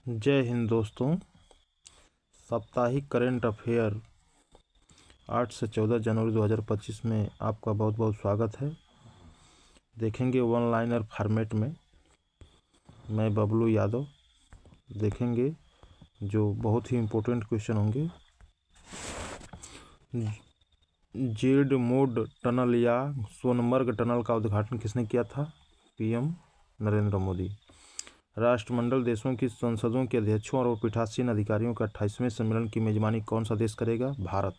जय हिंद दोस्तों। साप्ताहिक करंट अफेयर 8 से 14 जनवरी 2025 में आपका बहुत बहुत स्वागत है। देखेंगे वन लाइनर फॉर्मेट में। मैं बबलू यादव। देखेंगे जो बहुत ही इम्पोर्टेंट क्वेश्चन होंगे। जेड मोड टनल या सोनमर्ग टनल का उद्घाटन किसने किया था? पीएम नरेंद्र मोदी। राष्ट्रमंडल देशों की संसदों के अध्यक्षों और पीठासीन अधिकारियों का 28वें सम्मेलन की मेजबानी कौन सा देश करेगा? भारत।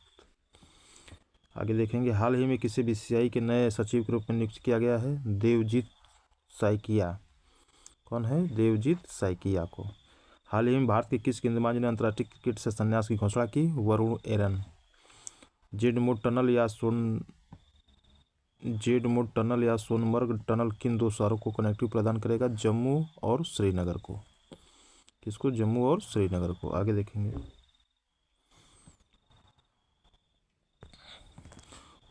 आगे देखेंगे हाल ही में किसे बीसीसीआई के नए सचिव के रूप में नियुक्त किया गया है? देवजीत साइकिया। कौन है? देवजीत साइकिया को। हाल ही में भारत के किस गेंदबाज ने अंतर्राष्ट्रीय क्रिकेट से संन्यास की घोषणा की? वरुण एरन। जेड मोड टनल या सोनमर्ग टनल किन दो शहरों को कनेक्टिविटी प्रदान करेगा? जम्मू और श्रीनगर को। किसको? जम्मू और श्रीनगर को। आगे देखेंगे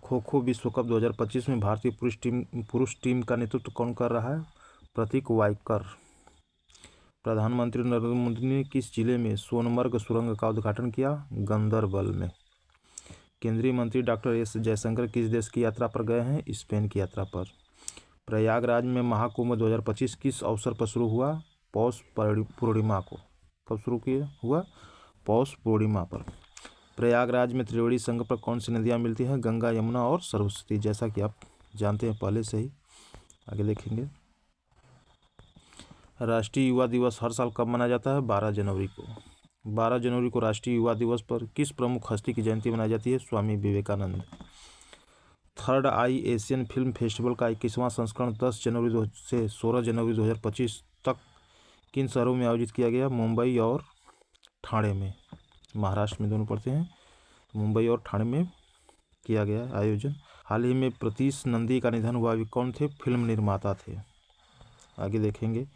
खो खो विश्व कप 2025 में भारतीय पुरुष टीम का नेतृत्व कौन कर रहा है? प्रतीक वाइकर। प्रधानमंत्री नरेंद्र मोदी ने किस जिले में सोनमर्ग सुरंग का उद्घाटन किया? गंदरबल में। केंद्रीय मंत्री डॉक्टर एस जयशंकर किस देश की यात्रा पर गए हैं? स्पेन की यात्रा पर। प्रयागराज में महाकुंभ 2025 किस अवसर पर शुरू हुआ? पौष पूर्णिमा को। कब शुरू किया हुआ? पौष पूर्णिमा पर। प्रयागराज में त्रिवेणी संगम पर कौन सी नदियाँ मिलती हैं? गंगा, यमुना और सरस्वती, जैसा कि आप जानते हैं पहले से ही। आगे देखेंगे राष्ट्रीय युवा दिवस हर साल कब मनाया जाता है? 12 जनवरी को। 12 जनवरी को राष्ट्रीय युवा दिवस पर किस प्रमुख हस्ती की जयंती मनाई जाती है? स्वामी विवेकानंद। थर्ड आई एशियन फिल्म फेस्टिवल का 21वां संस्करण 10 जनवरी से 16 जनवरी 2025 तक किन शहरों में आयोजित किया गया? मुंबई और ठाणे में। महाराष्ट्र में दोनों पड़ते हैं। मुंबई और ठाणे में किया गया आयोजन। हाल ही में प्रतीश नंदी का निधन हुआ। वे कौन थे? फिल्म निर्माता थे। आगे देखेंगे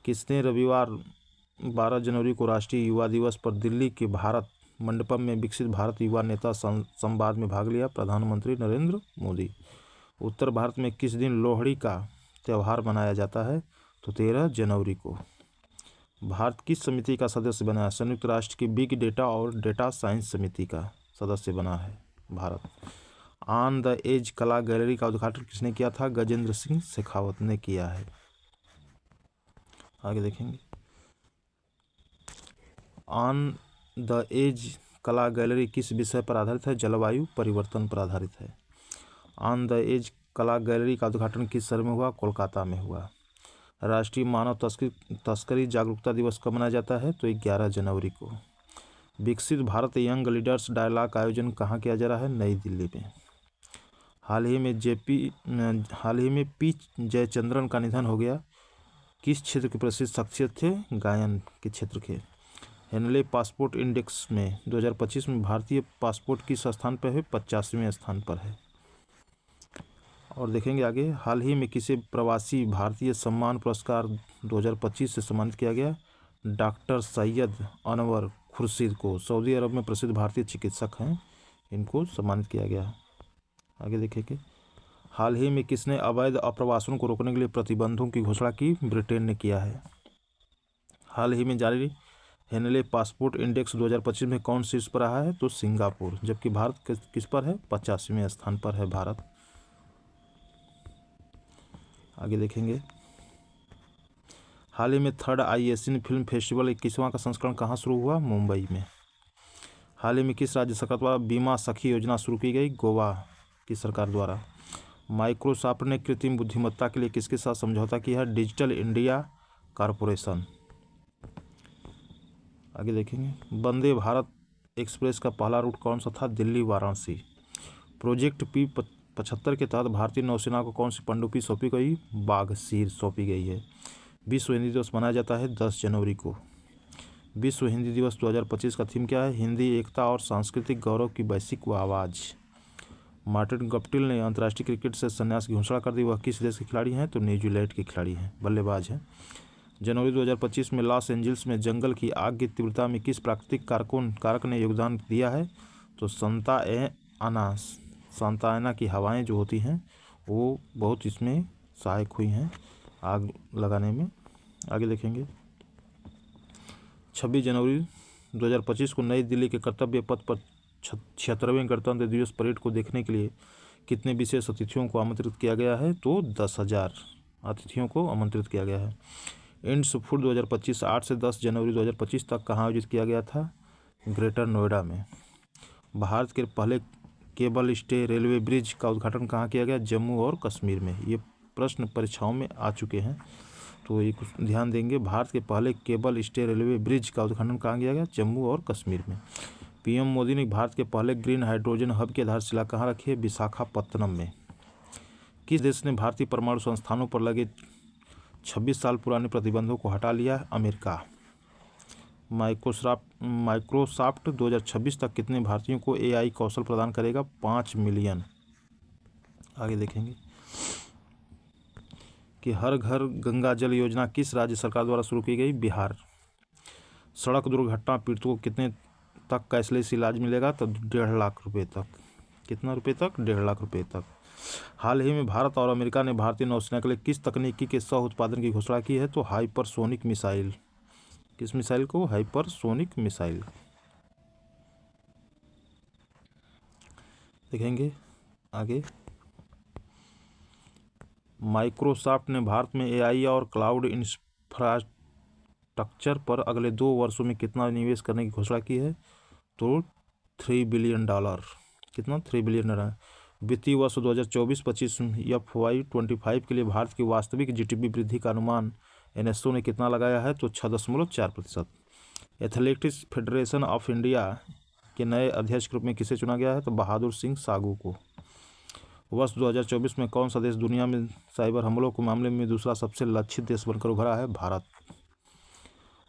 किसने रविवार 12 जनवरी को राष्ट्रीय युवा दिवस पर दिल्ली के भारत मंडपम में विकसित भारत युवा नेता संवाद में भाग लिया? प्रधानमंत्री नरेंद्र मोदी। उत्तर भारत में किस दिन लोहड़ी का त्यौहार मनाया जाता है? तो 13 जनवरी को। भारत किस समिति का सदस्य बना है? संयुक्त राष्ट्र की बिग डेटा और डेटा साइंस समिति का सदस्य बना है भारत। ऑन द एज कला गैलरी का उद्घाटन किसने किया था? गजेंद्र सिंह शेखावत ने किया है। आगे देखेंगे ऑन द एज कला गैलरी किस विषय पर आधारित है? जलवायु परिवर्तन पर आधारित है। ऑन द एज कला गैलरी का उद्घाटन किस शहर में हुआ? कोलकाता में हुआ। राष्ट्रीय मानव तस्करी जागरूकता दिवस कब मनाया जाता है? तो 11 जनवरी को। विकसित भारत यंग लीडर्स डायलॉग का आयोजन कहाँ किया जा रहा है? नई दिल्ली में। हाल ही में पी जयचंद्रन का निधन हो गया। किस क्षेत्र के प्रसिद्ध शख्सियत थे? गायन के क्षेत्र के। हेनले पासपोर्ट इंडेक्स में 2025 में भारतीय पासपोर्ट किस स्थान पर है? 50वें स्थान पर है। और देखेंगे आगे हाल ही में किसे प्रवासी भारतीय सम्मान पुरस्कार 2025 से सम्मानित किया गया? डॉक्टर सैयद अनवर खुर्शीद को। सऊदी अरब में प्रसिद्ध भारतीय चिकित्सक हैं, इनको सम्मानित किया गया। आगे देखेंगे हाल ही में किसने अवैध अप्रवासन को रोकने के लिए प्रतिबंधों की घोषणा की? ब्रिटेन ने किया है। हाल ही में जारी हेनले पासपोर्ट इंडेक्स 2025 में कौन शीर्ष पर रहा है? तो सिंगापुर। जबकि भारत किस पर है? 50वें स्थान पर है भारत। आगे देखेंगे हाल ही में थर्ड आई एशियन फिल्म फेस्टिवल 21वां का संस्करण कहाँ शुरू हुआ? मुंबई में। हाल ही में किस राज्य सरकार द्वारा बीमा सखी योजना शुरू की गई? गोवा की सरकार द्वारा। माइक्रोसॉफ्ट ने कृत्रिम बुद्धिमत्ता के लिए किसके साथ समझौता किया है? Digital India corporation. आगे देखेंगे वंदे भारत एक्सप्रेस का पहला रूट कौन सा था? दिल्ली वाराणसी। प्रोजेक्ट P-75 के तहत भारतीय नौसेना को कौन सी पनडुब्बी सौंपी गई? बाघसीर सौंपी गई है। विश्व हिंदी दिवस मनाया जाता है 10 जनवरी को। विश्व हिंदी दिवस 2025 का थीम क्या है? हिंदी एकता और सांस्कृतिक गौरव की वैश्विक आवाज़। मार्टिन गप्टिल ने अंतर्राष्ट्रीय क्रिकेट से संन्यास की घोषणा कर दी। वह किस देश के खिलाड़ी हैं? तो न्यूजीलैंड के खिलाड़ी हैं, बल्लेबाज हैं। जनवरी 2025 में लॉस एंजल्स में जंगल की आग की तीव्रता में किस प्राकृतिक कारक ने योगदान दिया है? तो सांता एना की हवाएं जो होती हैं वो बहुत इसमें सहायक हुई हैं आग लगाने में। आगे देखेंगे 26 जनवरी 2025 को नई दिल्ली के कर्तव्य पथ पर 76वें गणतंत्र दिवस परेड को देखने के लिए कितने विशेष अतिथियों को आमंत्रित किया गया है? तो 10,000 अतिथियों को आमंत्रित किया गया है। इंड्स फूड 2025 8 से 10 जनवरी 2025 तक कहाँ आयोजित किया गया था? ग्रेटर नोएडा में। भारत के पहले केबल स्टे रेलवे ब्रिज का उद्घाटन कहाँ किया गया? जम्मू और कश्मीर में। ये प्रश्न परीक्षाओं में आ चुके हैं, तो ये कुछ ध्यान देंगे। भारत के पहले केबल स्टे रेलवे ब्रिज का उद्घाटन कहाँ किया गया? जम्मू और कश्मीर में। पीएम मोदी ने भारत के पहले ग्रीन हाइड्रोजन हब की आधारशिला कहाँ रखी है? विशाखापत्तनम में। किस देश ने भारतीय परमाणु संस्थानों पर लगे 26 साल पुराने प्रतिबंधों को हटा लिया? अमेरिका। माइक्रोसॉफ्ट 2026 तक कितने भारतीयों को AI कौशल प्रदान करेगा? 5 मिलियन। आगे देखेंगे कि हर घर गंगा जल योजना किस राज्य सरकार द्वारा शुरू की गई? बिहार। सड़क दुर्घटना पीड़ितों को कितने तक कैशलेस इलाज मिलेगा? तो 1.5 लाख रुपये तक। कितना रुपये तक? 1.5 लाख रुपये तक। हाल ही में भारत और अमेरिका ने भारतीय नौसेना के लिए किस तकनीकी के सह उत्पादन की घोषणा की है? तो हाइपरसोनिक मिसाइल। किस मिसाइल को? Hypersonic missile. देखेंगे आगे माइक्रोसॉफ्ट ने भारत में AI और क्लाउड इंफ्रास्ट्रक्चर पर अगले 2 वर्षों में कितना निवेश करने की घोषणा की है? तो $3 बिलियन। कितना? $3 बिलियन। वित्तीय वर्ष 2024-25 FY25 के लिए भारत की वास्तविक GDP वृद्धि का अनुमान NSO ने कितना लगाया है? तो 6.4%। एथलेटिक्स फेडरेशन ऑफ इंडिया के नए अध्यक्ष के रूप में किसे चुना गया है? तो बहादुर सिंह सागू को। वर्ष 2024 में कौन सा देश दुनिया में साइबर हमलों के मामले में दूसरा सबसे लक्षित देश बनकर उभरा है? भारत।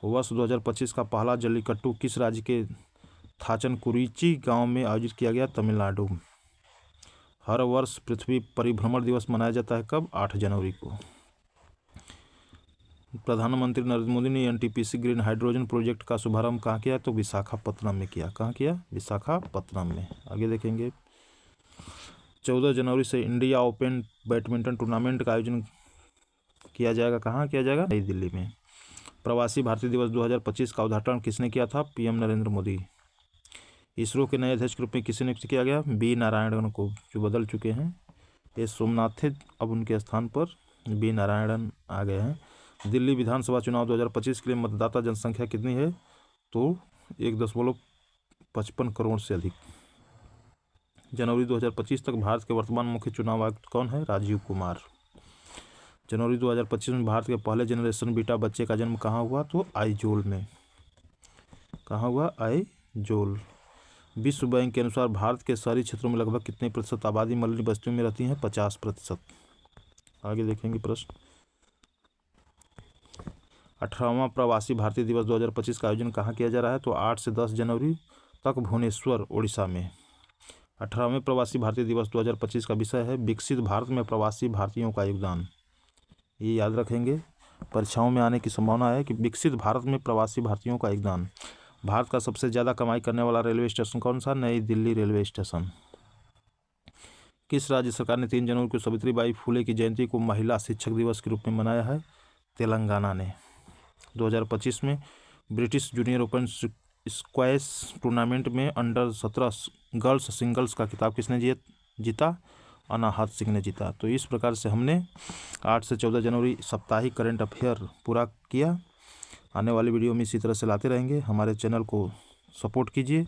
वर्ष 2025 का पहला जल्लीकट्टू किस राज्य के थाचनकुरिची गांव में आयोजित किया गया? तमिलनाडु। हर वर्ष पृथ्वी परिभ्रमण दिवस मनाया जाता है कब? 8 जनवरी को। प्रधानमंत्री नरेंद्र मोदी ने NTPC ग्रीन हाइड्रोजन प्रोजेक्ट का शुभारंभ कहाँ किया? तो विशाखापत्तनम में किया। कहाँ किया? विशाखापत्तनम में। आगे देखेंगे 14 जनवरी से इंडिया ओपन बैडमिंटन टूर्नामेंट का आयोजन किया जाएगा। कहाँ किया जाएगा? नई दिल्ली में। प्रवासी भारतीय दिवस 2025 का उद्घाटन किसने किया था? PM नरेंद्र मोदी। इसरो के नए अध्यक्ष के रूप में किसे नियुक्त किया गया? B नारायणन को, जो बदल चुके हैं। S सोमनाथ थे, अब उनके स्थान पर B नारायणन आ गए हैं। दिल्ली विधानसभा चुनाव 2025 के लिए मतदाता जनसंख्या कितनी है? तो 1.55 करोड़ से अधिक। जनवरी 2025 तक भारत के वर्तमान मुख्य चुनाव आयुक्त कौन है? राजीव कुमार। जनवरी 2025 में भारत के पहले जनरेशन बीटा बच्चे का जन्म कहाँ हुआ? तो आइजोल में। कहाँ हुआ? आइजोल। विश्व बैंक के अनुसार भारत के शहरी क्षेत्रों में लगभग कितने प्रतिशत आबादी मलिन बस्तियों में रहती है? 50%। आगे देखेंगे प्रश्न 18वां प्रवासी भारतीय दिवस 2025 का आयोजन कहाँ किया जा रहा है? तो 8 से 10 जनवरी तक भुवनेश्वर, ओडिशा में। 18वें प्रवासी भारतीय दिवस 2025 का विषय है विकसित भारत में प्रवासी भारतीयों का योगदान। ये याद रखेंगे, परीक्षाओं में आने की संभावना है कि विकसित भारत में प्रवासी भारतीयों का योगदान। भारत का सबसे ज़्यादा कमाई करने वाला रेलवे स्टेशन कौन सा? नई दिल्ली रेलवे स्टेशन। किस राज्य सरकार ने 3 जनवरी को सावित्रीबाई फुले की जयंती को महिला शिक्षक दिवस के रूप में मनाया है? तेलंगाना ने। 2025 में British junior open squash tournament में अंडर-17 गर्ल्स सिंगल्स का खिताब किसने जीता? अनाहत सिंह ने जीता। तो इस प्रकार से हमने 8 से 14 जनवरी साप्ताहिक करंट अफेयर पूरा किया। आने वाली वीडियो में इसी तरह से लाते रहेंगे। हमारे चैनल को सपोर्ट कीजिए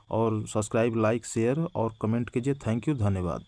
और सब्सक्राइब, लाइक, शेयर और कमेंट कीजिए। थैंक यू, धन्यवाद।